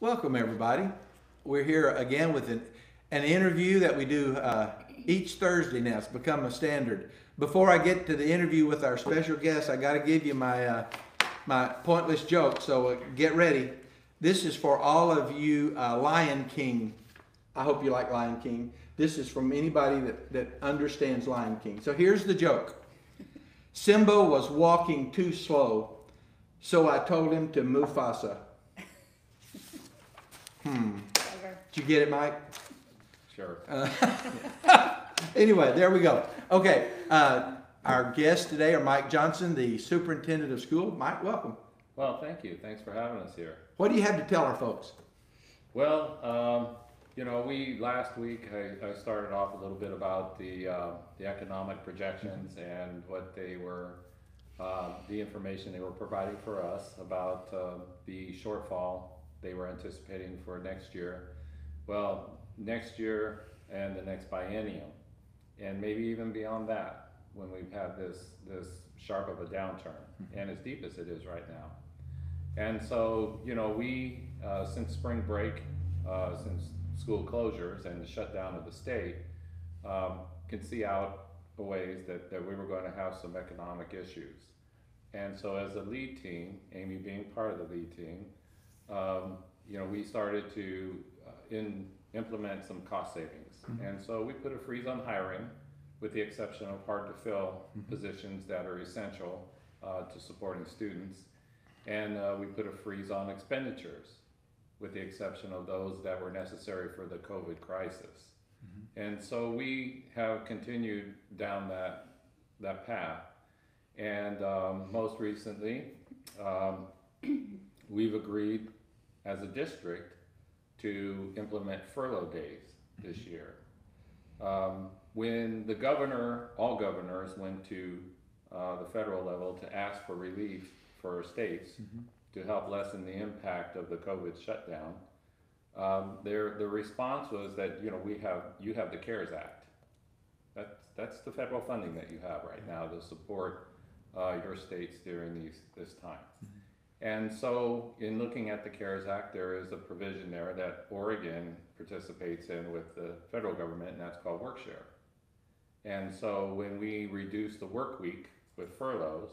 Welcome, everybody. We're here again with an interview that we do each Thursday now. It's become a standard. Before I get to the interview with our special guest, I got to give you my pointless joke, so get ready. This is for all of you Lion King. I hope you like Lion King. This is from anybody that understands Lion King. So here's the joke. Simba was walking too slow, so I told him to Mufasa. Did you get it, Mike? Sure. Anyway, there we go. Okay, our guests today are Mike Johnson, the superintendent of school. Mike, welcome. Well, thank you. Thanks for having us here. What do you have to tell our folks? Well, last week I started off a little bit about the economic projections and what they were, the information they were providing for us about the shortfall they were anticipating for next year. Well, next year and the next biennium, and maybe even beyond that, when we've had this sharp of a downturn, and as deep as it is right now. And so, we, since spring break, since school closures and the shutdown of the state, can see out a ways that we were going to have some economic issues. And so as a lead team, Amy being part of the lead team, we started to implement some cost savings. And so we put a freeze on hiring, with the exception of hard to fill positions that are essential to supporting students. And we put a freeze on expenditures, with the exception of those that were necessary for the COVID crisis. And so we have continued down that path. And most recently, we've agreed as a district to implement furlough days this year. When all governors went to the federal level to ask for relief for states to help lessen the impact of the COVID shutdown, the response was that you have the CARES Act. That's the federal funding that you have right now to support your states during this time. And so in looking at the CARES Act, there is a provision there that Oregon participates in with the federal government, and that's called work share. And so when we reduce the work week with furloughs,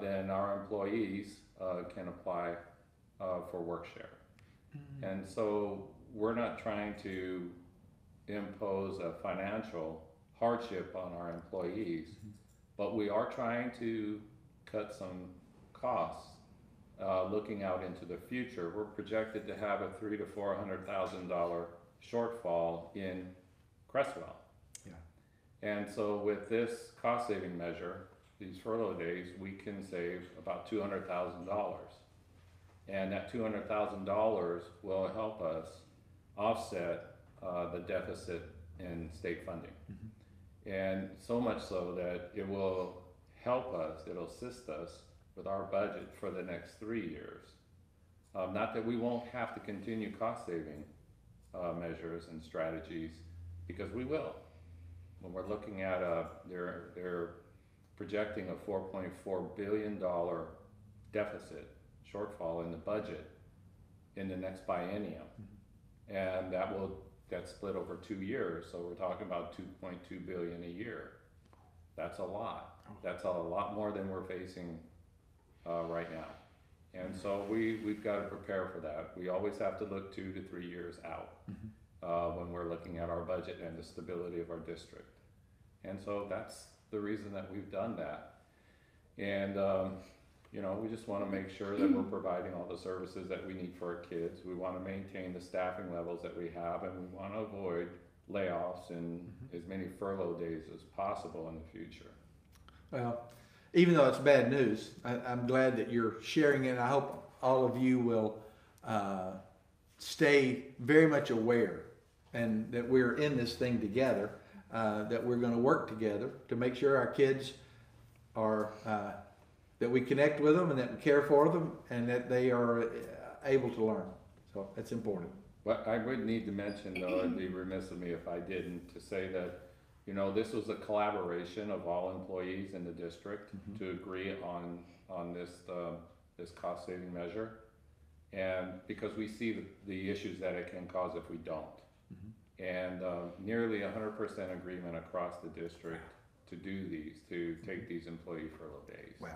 then our employees can apply for work share. And so we're not trying to impose a financial hardship on our employees, but we are trying to cut some costs. Looking out into the future, we're projected to have a $300,000 to $400,000 shortfall in Creswell. Yeah. And so with this cost saving measure, these furlough days, we can save about $200,000. And that $200,000 will help us offset the deficit in state funding. And so much so that it will help us, it'll assist us with our budget for the next 3 years. Not that we won't have to continue cost saving measures and strategies, because we will. When we're looking at they're projecting a $4.4 billion deficit shortfall in the budget in the next biennium. And that's split over 2 years, so we're talking about $2.2 billion a year. That's a lot. That's a lot more than we're facing right now. And so we've got to prepare for that. We always have to look 2 to 3 years out when we're looking at our budget and the stability of our district. And so that's the reason that we've done that. And we just want to make sure that we're providing all the services that we need for our kids. We want to maintain the staffing levels that we have, and we want to avoid layoffs and as many furlough days as possible in the future. Well, even though it's bad news, I'm glad that you're sharing it. I hope all of you will stay very much aware, and that we're in this thing together, that we're going to work together to make sure our kids are, that we connect with them and that we care for them and that they are able to learn. So that's important. Well, I would need to mention, though, it'd be remiss of me if I didn't, to say that this was a collaboration of all employees in the district to agree on this cost saving measure. and because we see the issues that it can cause if we don't. And nearly 100% agreement across the district to do these, to take these employee furlough days. Wow.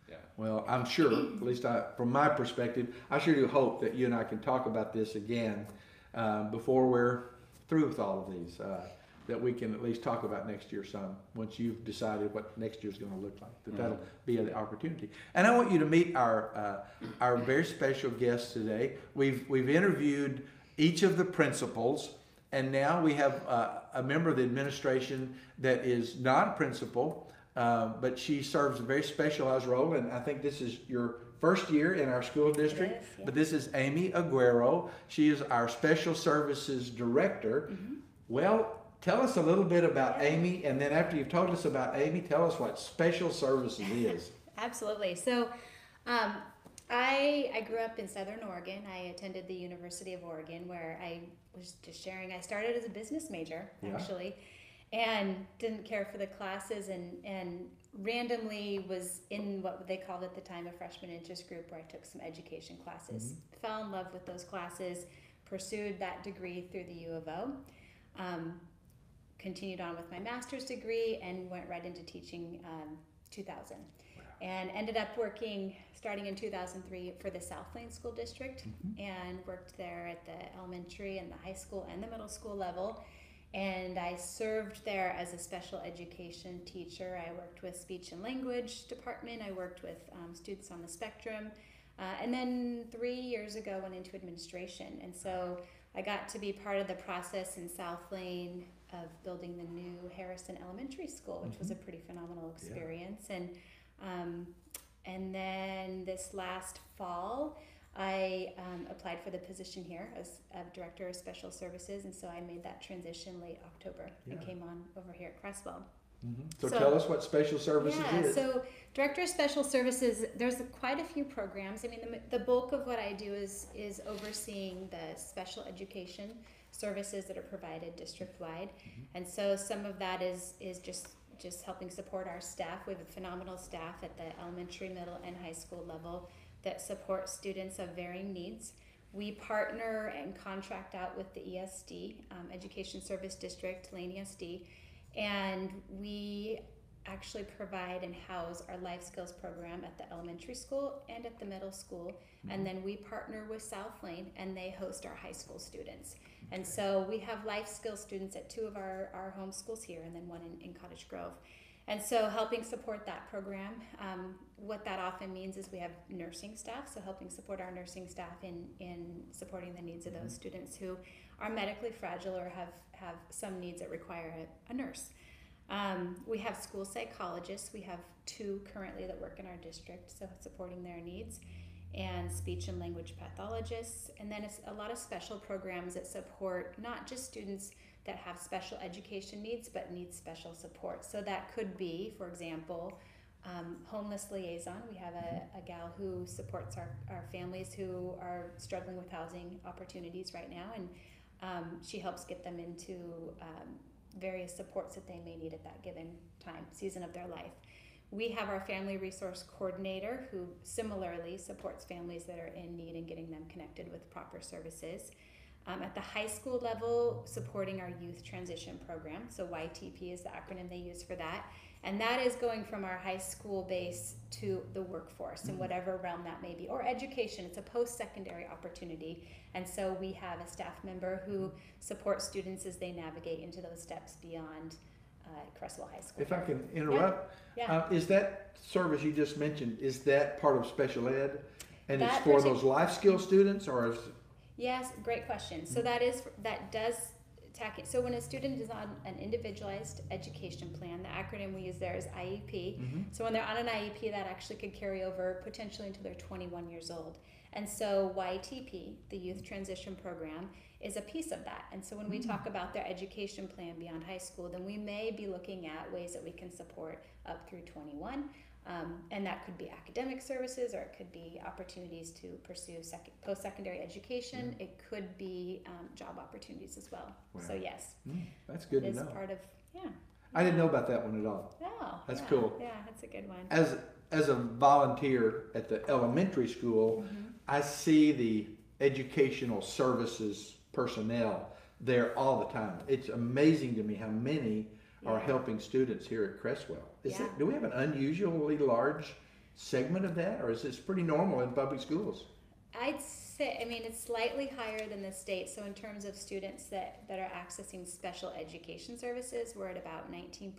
Yeah. Well, I'm sure, at least from my perspective, I sure do hope that you and I can talk about this again before we're through with all of these. That we can at least talk about next year some, once you've decided what next year's going to look like. That'll be an opportunity. And I want you to meet our very special guests today. We've interviewed each of the principals, and now we have a member of the administration that is not a principal, but she serves a very specialized role, and I think this is your first year in our school district. It is, yeah. But this is Amy Aguero. She is our Special Services Director. Well, tell us a little bit about Amy, and then after you've told us about Amy, tell us what Special Services is. Absolutely. So I grew up in Southern Oregon. I attended the University of Oregon, where I was just sharing. I started as a business major, actually, and didn't care for the classes, and randomly was in what they called at the time a freshman interest group, where I took some education classes. Fell in love with those classes, pursued that degree through the U of O. Continued on with my master's degree and went right into teaching 2000. And ended up working, starting in 2003, for the South Lane School District, and worked there at the elementary and the high school and the middle school level. And I served there as a special education teacher. I worked with speech and language department. I worked with students on the spectrum. And then 3 years ago went into administration. And so I got to be part of the process in South Lane of building the new Harrison Elementary School, which was a pretty phenomenal experience. And then this last fall, I applied for the position here as Director of Special Services, and so I made that transition late October and came on over here at Creswell. So tell us what Special Services is. So Director of Special Services, there's quite a few programs. I mean, the bulk of what I do is overseeing the special education services that are provided district-wide. And so some of that is just helping support our staff. We have a phenomenal staff at the elementary, middle, and high school level that support students of varying needs. We partner and contract out with the ESD, Education Service District, Lane ESD, and we actually provide and house our life skills program at the elementary school and at the middle school. And then we partner with South Lane, and they host our high school students. And so we have life skills students at 2 of our home schools here, and then 1 in Cottage Grove. And so helping support that program, what that often means is we have nursing staff, so helping support our nursing staff in supporting the needs of those students who are medically fragile or have some needs that require a nurse. We have school psychologists. We have 2 currently that work in our district, so supporting their needs, and speech and language pathologists. And then it's a lot of special programs that support not just students that have special education needs, but need special support. So that could be, for example, homeless liaison. We have a gal who supports our families who are struggling with housing opportunities right now, and she helps get them into various supports that they may need at that given time, season of their life. We have our family resource coordinator who similarly supports families that are in need and getting them connected with proper services. At the high school level, supporting our youth transition program. So YTP is the acronym they use for that. And that is going from our high school base to the workforce in whatever realm that may be, or education. It's a post-secondary opportunity. And so we have a staff member who supports students as they navigate into those steps beyond Creswell High School. If I can interrupt, is that service you just mentioned, is that part of special ed? And it's for those life skill students, or is... Yes, great question. So that does tack it. So when a student is on an individualized education plan, the acronym we use there is IEP. So when they're on an IEP, that actually could carry over potentially until they're 21 years old. And so YTP, the Youth Transition Program, is a piece of that. And so when we talk about their education plan beyond high school, then we may be looking at ways that we can support up through 21. And that could be academic services, or it could be opportunities to pursue post-secondary education. It could be job opportunities as well. Wow. So yes, that's good to know. Part of I didn't know about that one at all. Oh, that's cool. Yeah, that's a good one. As a volunteer at the elementary school, I see the educational services personnel there all the time. It's amazing to me how many are helping students here at Creswell. Do we have an unusually large segment of that, or is this pretty normal in public schools? I'd say, I mean, it's slightly higher than the state. So in terms of students that are accessing special education services, we're at about 19%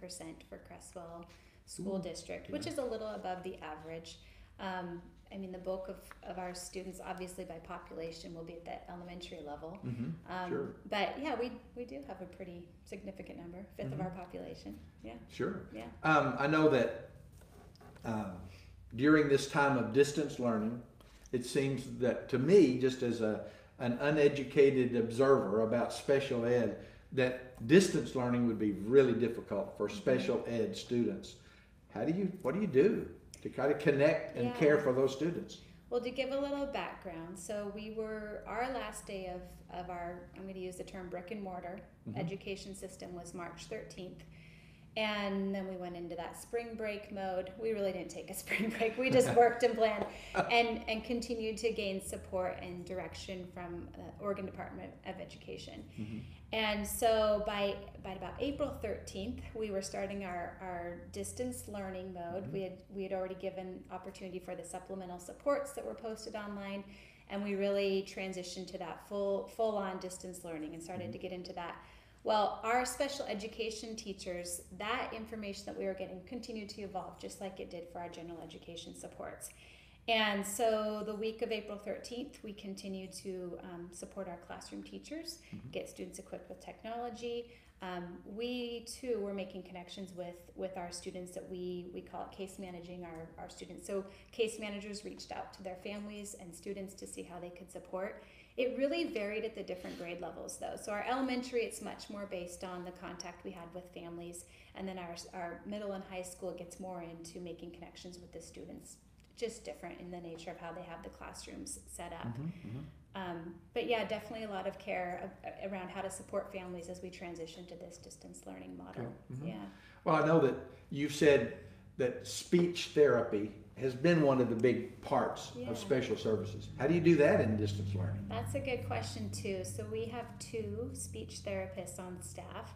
for Creswell School District, which is a little above the average. I mean, the bulk of our students, obviously by population, will be at that elementary level. Sure. But yeah, we do have a pretty significant number, fifth of our population. Yeah. Sure. Yeah. I know that during this time of distance learning, it seems that to me, just as an uneducated observer about special ed, that distance learning would be really difficult for special ed students. What do you do to kind of connect and care for those students? Well, to give a little background, so our last day of our, I'm going to use the term brick and mortar education system was March 13th. And then we went into that spring break mode. We really didn't take a spring break. We just worked and planned and continued to gain support and direction from the Oregon Department of Education. And so by about April 13th, we were starting our distance learning mode. We had already given opportunity for the supplemental supports that were posted online, and we really transitioned to that full-on distance learning and started to get into that. Well, our special education teachers, that information that we were getting continued to evolve just like it did for our general education supports. And so the week of April 13th, we continued to support our classroom teachers, get students equipped with technology. We too were making connections with our students that we call it case managing our students. So case managers reached out to their families and students to see how they could support. It really varied at the different grade levels though. So our elementary, it's much more based on the contact we had with families. And then our middle and high school gets more into making connections with the students, just different in the nature of how they have the classrooms set up. But yeah, definitely a lot of care around how to support families as we transition to this distance learning model. Yeah. Well, I know that you've said that speech therapy has been one of the big parts of special services. How do you do that in distance learning? That's a good question too. So we have 2 speech therapists on staff,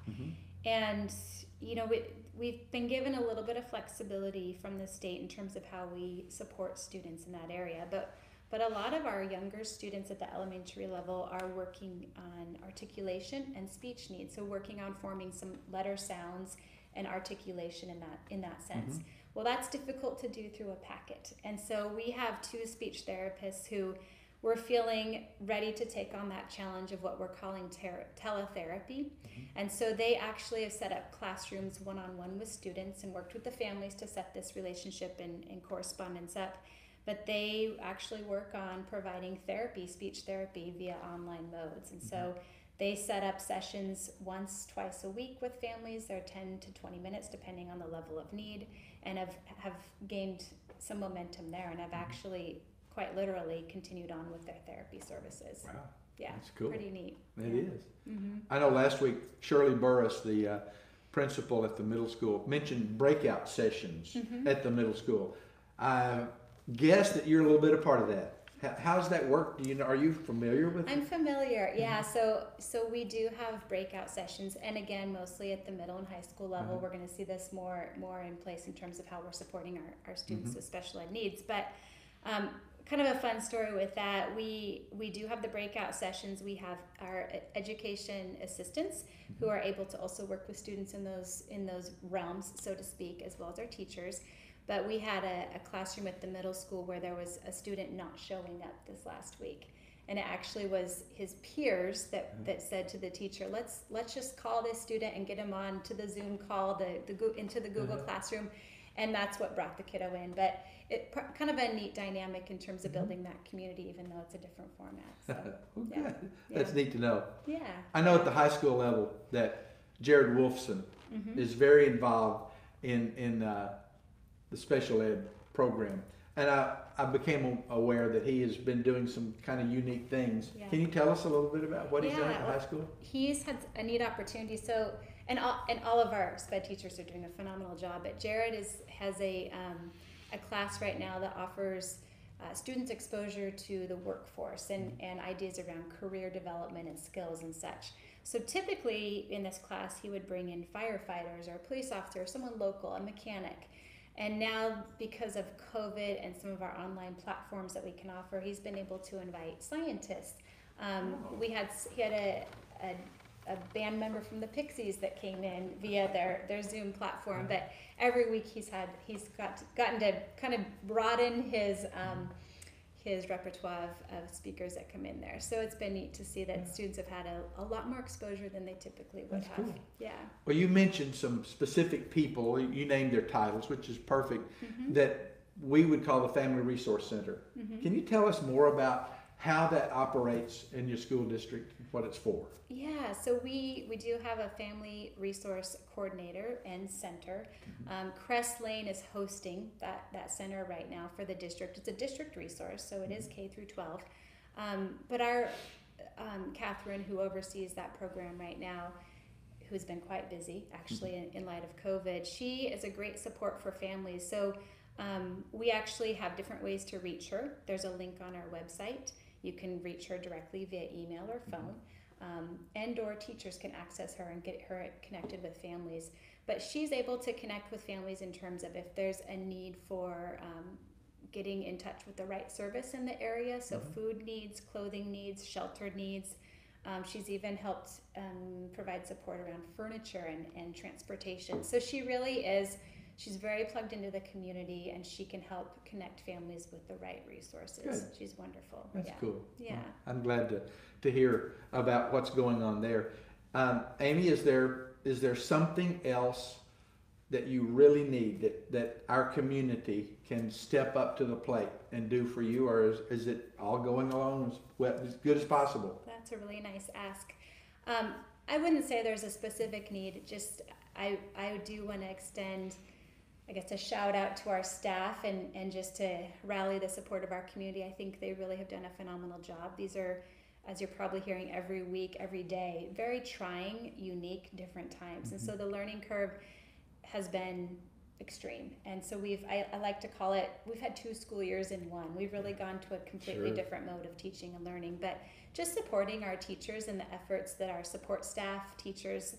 and you know we've been given a little bit of flexibility from the state in terms of how we support students in that area, but a lot of our younger students at the elementary level are working on articulation and speech needs, so working on forming some letter sounds and articulation in that sense. Well, that's difficult to do through a packet. And so we have 2 speech therapists who were feeling ready to take on that challenge of what we're calling teletherapy. And so they actually have set up classrooms one-on-one with students and worked with the families to set this relationship and correspondence up. But they actually work on providing speech therapy via online modes. And so they set up sessions twice a week with families. They're 10 to 20 minutes depending on the level of need, and have gained some momentum there, and have actually quite literally continued on with their therapy services. Wow. Yeah, that's cool. Pretty neat. It is. I know last week Shirley Burris, the principal at the middle school, mentioned breakout sessions at the middle school. I guess that you're a little bit a part of that. How's that work? Are you familiar with it? I'm familiar, yeah. So we do have breakout sessions, and again, mostly at the middle and high school level. We're going to see this more in place in terms of how we're supporting our students with special ed needs. But kind of a fun story with that, we do have the breakout sessions. We have our education assistants who are able to also work with students in those realms, so to speak, as well as our teachers. But we had a classroom at the middle school where there was a student not showing up this last week. And it actually was his peers that said to the teacher, let's just call this student and get him on to the Zoom call, into the Google Classroom. And that's what brought the kiddo in. But it kind of a neat dynamic in terms of building that community, even though it's a different format. So, Good. That's neat to know. Yeah. I know at the high school level that Jared Wolfson is very involved in the special ed program, and I became aware that he has been doing some kind of unique things. Can you tell us a little bit about what he's done at the high school? He's had a neat opportunity. So, and all of our sped teachers are doing a phenomenal job. But Jared has a class right now that offers students exposure to the workforce and ideas around career development and skills and such. So typically in this class, he would bring in firefighters or a police officer, or someone local, a mechanic. And now, because of COVID and some of our online platforms that we can offer, he's been able to invite scientists. He had a band member from the Pixies that came in via their Zoom platform. But every week he's gotten to kind of broaden his repertoire of speakers that come in there. So it's been neat to see that students have had a lot more exposure than they typically would have. Cool. Yeah. Well, you mentioned some specific people. You named their titles, which is perfect. That we would call the Family Resource Center. Can you tell us more about how that operates in your school district, what it's for? Yeah, so we do have a family resource coordinator and center. Crest Lane is hosting that center right now for the district. It's a district resource, so it is K through 12. But our Catherine, who oversees that program right now, who's been quite busy actually in light of COVID, she is a great support for families. So we actually have different ways to reach her. There's a link on our website. You can reach her directly via email or phone, and or teachers can access her and get her connected with families. But she's able to connect with families in terms of if there's a need for getting in touch with the right service in the area, so food needs, clothing needs, shelter needs. She's even helped provide support around furniture and transportation. So she really is. She's very plugged into the community, and she can help connect families with the right resources. Good. She's wonderful. That's cool. Yeah. Well, I'm glad to hear about what's going on there. Amy, is there something else that you really need that our community can step up to the plate and do for you, or is it all going along as good as possible? That's a really nice ask. I wouldn't say there's a specific need. Just I do want to extend, I guess, a shout out to our staff and just to rally the support of our community. I think they really have done a phenomenal job. These are, as you're probably hearing every week, every day, very trying, unique, different times. And so the learning curve has been extreme. And so I like to call it, we've had 2 school years in one. We've really gone to a completely different mode of teaching and learning. But just supporting our teachers and the efforts that our support staff, teachers,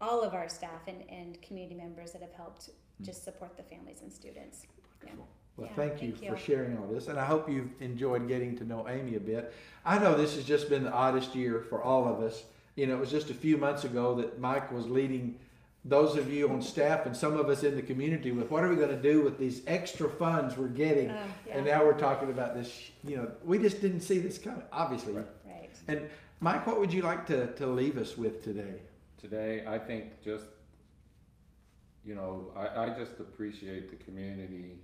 all of our staff and community members that have helped just support the families and students. Yeah. Well, thank you for sharing all this, and I hope you've enjoyed getting to know Amy a bit. I know this has just been the oddest year for all of us. You know, it was just a few months ago that Mike was leading those of you on staff and some of us in the community with what are we going to do with these extra funds we're getting, and now we're talking about this. You know, we just didn't see this coming, obviously. Right. And Mike, what would you like to leave us with today? Today, I think just, you know, I just appreciate the community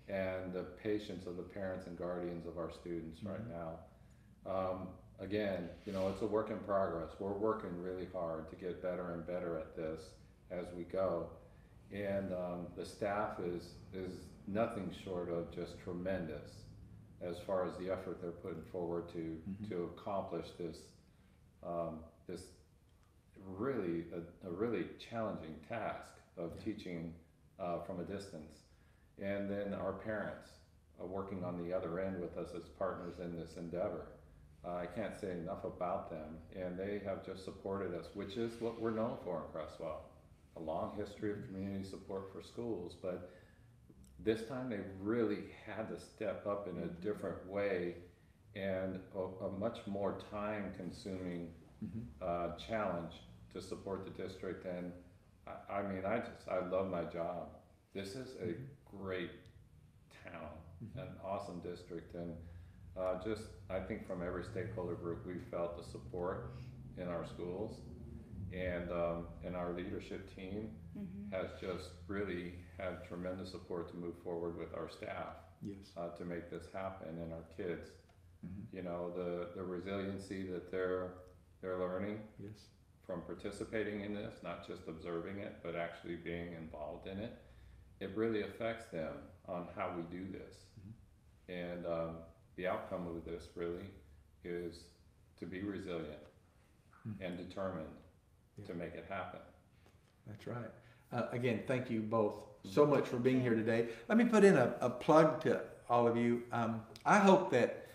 and the patience of the parents and guardians of our students right now. Again, you know, it's a work in progress. We're working really hard to get better and better at this as we go. And the staff is nothing short of just tremendous as far as the effort they're putting forward to accomplish this this really a really challenging task of teaching from a distance. And then our parents working on the other end with us as partners in this endeavor. I can't say enough about them, and they have just supported us, which is what we're known for in Creswell. A long history of community support for schools, but this time they really had to step up in a different way and a much more time-consuming challenge to support the district. And I mean, I love my job. This is a great town, an awesome district, and just I think from every stakeholder group we felt the support in our schools, and our leadership team has just really had tremendous support to move forward with our staff to make this happen, and our kids. You know, the resiliency that they're learning from participating in this, not just observing it, but actually being involved in it. It really affects them on how we do this. And the outcome of this really is to be resilient and determined to make it happen. That's right. Again, thank you both so much for being here today. Let me put in a plug to all of you. I hope that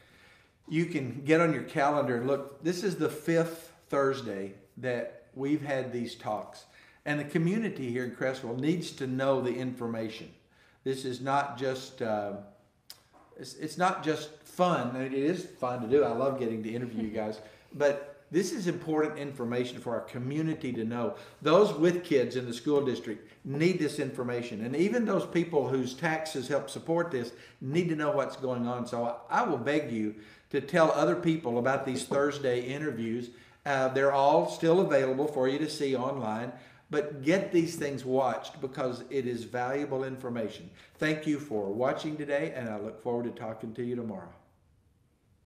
you can get on your calendar and look. This is the 5th Thursday that we've had these talks. And the community here in Creswell needs to know the information. This is not just, it's not just fun. I mean, it is fun to do. I love getting to interview you guys. But this is important information for our community to know. Those with kids in the school district need this information. And even those people whose taxes help support this need to know what's going on. So I will beg you to tell other people about these Thursday interviews. They're all still available for you to see online. But get these things watched because it is valuable information. Thank you for watching today, and I look forward to talking to you tomorrow.